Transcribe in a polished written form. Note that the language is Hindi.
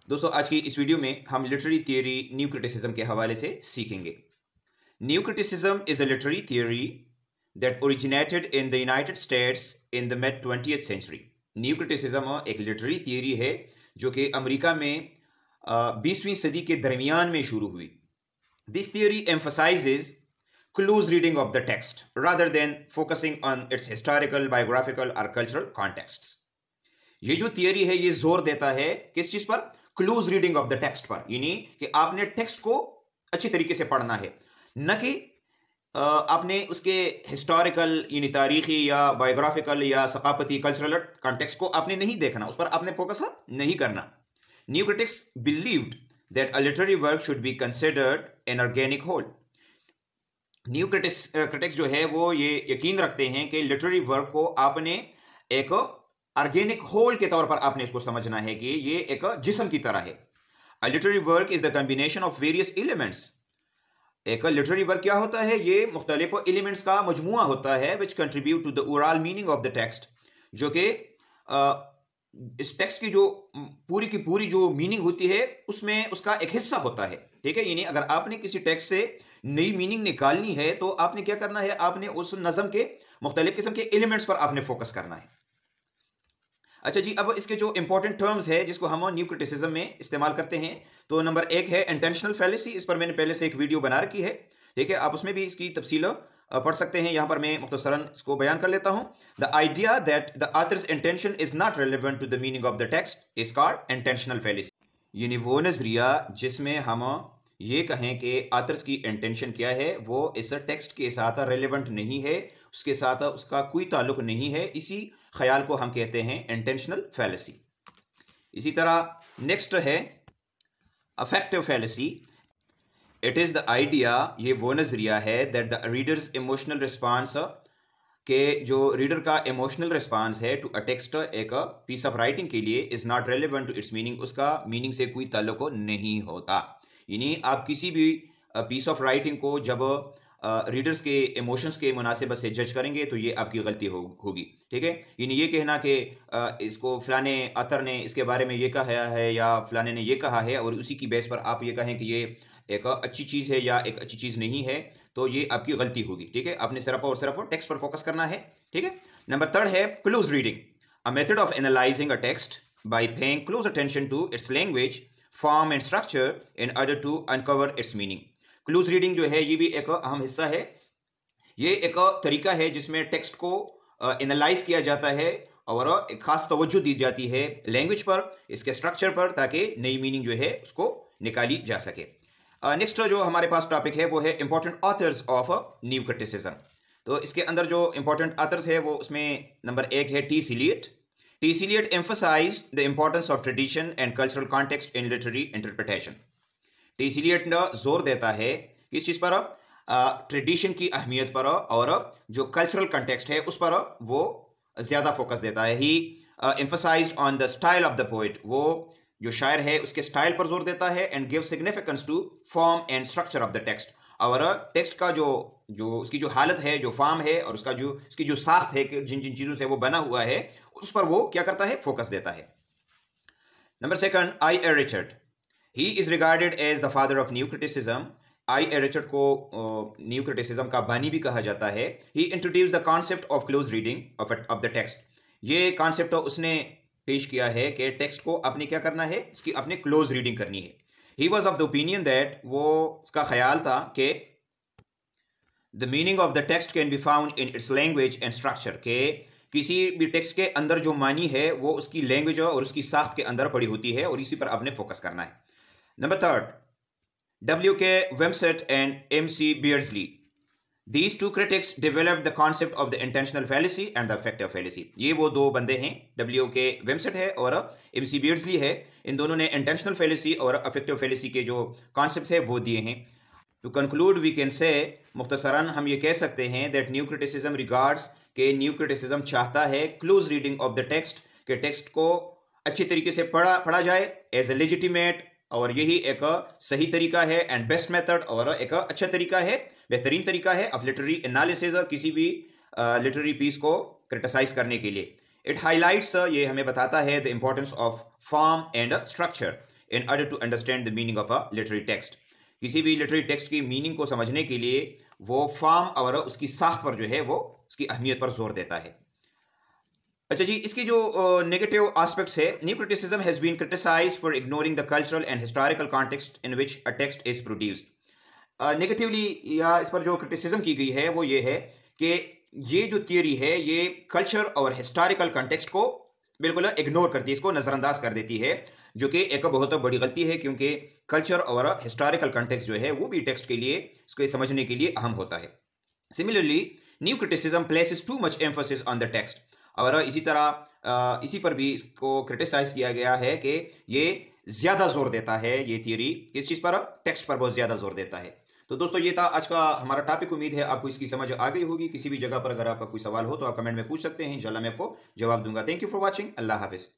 दोस्तों आज की इस वीडियो में हम लिटरेरी थियरी न्यू क्रिटिसिज्म के हवाले से सीखेंगे। New criticism is a literary theory that originated in the United States in the mid 20th century. New criticism एक लिटरेरी थियरी है जो कि अमेरिका में 20वीं सदी के दरमियान में शुरू हुई। This theory emphasizes close reading of the text rather than focusing on its historical, biographical or cultural contexts। ये जो थियरी है ये जोर देता है किस चीज पर? Close reading of the text पर, यानी कि आपने टेक्स्ट को अच्छी तरीके से पढ़ना है, न कि आपने उसके हिस्टोरिकल यानी तारीखी या बायोग्राफिकल या सकाफती कल्चरल कॉन्टेक्स्ट को आपने नहीं देखना, उस पर आपने फोकस नहीं करना। New critics believed that a literary work should be considered an organic whole. New critics जो है वो ये यकीन रखते हैं कि लिटरेरी वर्क को आपने एक ऑर्गेनिक होल के तौर पर आपने इसको समझना है कि ये एक जिस्म की तरह है। अ literary work is the combination of various elements. एक लिटरेरी वर्क क्या होता है? ये मुख्तलिफ एलिमेंट्स का मजमुआ होता है which contribute to the overall meaning of the text, जो कि इस टेक्स्ट की जो पूरी जो मीनिंग होती है उसमें उसका एक हिस्सा होता है। ठीक है, यानी अगर आपने किसी टेक्स्ट से नई मीनिंग निकालनी है तो आपने क्या करना है? आपने उस नज़म के मुख्तलिफ किस्म के एलिमेंट्स पर आपने फोकस करना है। अच्छा जी, अब इसके जो इंपॉर्टेंट टर्म्स है जिसको हम न्यू क्रिटिसिज्म में इस्तेमाल करते हैं, तो नंबर 1 है इंटेंशनल फैलेसी। इस पर मैंने पहले से एक वीडियो बना रखी है, ठीक है, आप उसमें भी इसकी तफसील पढ़ सकते हैं। यहां पर मैं मुख्तसरन इसको बयान कर लेता हूं। The idea that the author's intention is not relevant to the meaning of the text is called intentional fallacy. यानी वो नजरिया जिसमें हम ये कहें कि ऑथर्स की इंटेंशन क्या है, वो इस टेक्स्ट के साथ रेलिवेंट नहीं है, उसके साथ उसका कोई ताल्लुक नहीं है, इसी ख्याल को हम कहते हैं इंटेंशनल फैलेसी। इसी तरह नेक्स्ट है affective fallacy. It is the idea, ये वो नज़रिया है that the reader's emotional response, के जो रीडर का इमोशनल रिस्पांस है टू अ टेक्स्ट, एक पीस ऑफ राइटिंग के लिए, is not relevant to its meaning, उसका मीनिंग से कोई ताल्लुक नहीं होता। यानी आप किसी भी पीस ऑफ राइटिंग को जब रीडर्स के इमोशंस के मुनासिबत से जज करेंगे तो ये आपकी गलती होगी। ठीक है, यानी ये कहना कि इसको फलाने ऑथर ने इसके बारे में ये कहा है या फलाने ने ये कहा है और उसी की बेस पर आप ये कहें कि ये एक अच्छी चीज़ है या एक अच्छी चीज़ नहीं है, तो ये आपकी गलती होगी। ठीक है, आपने सिर्फ और सिर्फ टेक्स्ट पर फोकस करना है। ठीक है, नंबर 3 है close reading, a method of analyzing a text by paying close attention to its language, form and structure in order to uncover its meaning. Close reading जो है ये भी एक अहम हिस्सा है। ये एक तरीका है जिसमें टेक्स्ट को एनालाइज किया जाता है और एक खास तवज्जो दी जाती है लैंग्वेज पर, इसके स्ट्रक्चर पर, ताकि नई मीनिंग जो है उसको निकाली जा सके। नेक्स्ट जो हमारे पास टॉपिक है वो है important authors of new criticism. तो इसके अंदर जो इंपॉर्टेंट ऑथर्स है वो उसमें नंबर 1 है T C Eliot. T C Eliot emphasized the importance of tradition and cultural context in literary interpretation। T C Eliot जोर देता है किस चीज़ पर? ट्रेडिशन की अहमियत पर और जो कल्चरल कंटेक्स्ट है उस पर वो ज़्यादा फोकस देता है। ही emphasized on the style of the poet, वो जो शायर है उसके स्टाइल पर जोर देता है, and give significance to form and structure of the text, और टेक्स्ट का जो उसकी जो हालत है, जो फॉर्म है और उसकी जो साख्त है कि जिन जिन चीज़ों से वो बना हुआ है, उस पर वो क्या करता है? फोकस देता है। Number 2, I A Richard. He is regarded as the father of new criticism. I A Richard को न्यू क्रिटिसिज्म का बानी भी कहा जाता है। He introduce the concept of close reading of the text. ये कॉन्सेप्ट उसने पेश किया है कि टेक्स्ट को अपने क्या करना है? इसकी अपने क्लोज रीडिंग करनी है। He was of the opinion that, वो इसका ख्याल था कि the meaning of the text can be found in its language and structure, के किसी भी टेक्स्ट के अंदर जो मानी है वो उसकी लैंग्वेज और उसकी साख्त के अंदर पड़ी होती है, और इसी पर आपने फोकस करना है। Number 3, W.K. Wimsatt and M.C. Beardsley. These two critics developed the concept of the intentional fallacy and the affective fallacy। ये वो दो बंदे हैं, W.K. Wimsatt है और M.C. Beardsley है। इन दोनों ने intentional fallacy और affective fallacy के जो concepts है वो दिए हैं। To conclude, we can say, मुख्तसरन हम ये कह सकते हैं that new criticism regards, के न्यू क्रिटिसिज्म चाहता है close reading of the text, के टेक्स्ट को अच्छी तरीके से पढ़ा जाए एज ए लेजिटिमेट, और यही एक सही तरीका है, एंड बेस्ट मेथड, और एक अच्छा तरीका है, बेहतरीन तरीका है ऑफ लिटरेरी एनालिसिस, किसी भी लिटरेरी पीस को क्रिटिसाइज करने के लिए। इट हाईलाइट्स, ये हमें बताता है the importance of form and structure, in order to understand the meaning of a literary text. किसी भी लिटरेरी टेक्स्ट की मीनिंग को समझने के लिए वो फॉर्म और उसकी साख्त पर जो है वो उसकी अहमियत पर जोर देता है। अच्छा जी, इसकी जो नेगेटिव एस्पेक्ट्स है, new criticism has been criticized for ignoring the cultural and historical context in which a text is produced. Negatively या इस पर जो क्रिटिसिज्म की गई है वो ये है कि ये जो थियरी है ये कल्चर और हिस्टोरिकल कॉन्टेक्स्ट को बिल्कुल इग्नोर करती है, इसको नज़रअंदाज कर देती है, जो कि एक बहुत बड़ी गलती है, क्योंकि कल्चर और हिस्टोरिकल कॉन्टेक्स्ट जो है वो भी टेक्स्ट के लिए, इसको समझने के लिए अहम होता है। Similarly new criticism places too much emphasis on the text, और इसी तरह इसी पर भी इसको क्रिटिसाइज किया गया है कि ये ज़्यादा जोर देता है, ये थियरी किस चीज़ पर, टेक्स्ट पर बहुत ज़्यादा जोर देता है। तो दोस्तों ये था आज का हमारा टॉपिक। उम्मीद है आपको इसकी समझ आ गई होगी। किसी भी जगह पर अगर आपका कोई सवाल हो तो आप कमेंट में पूछ सकते हैं, इंशाल्लाह मैं आपको जवाब दूंगा। Thank you for watching. अल्लाह हाफिज़।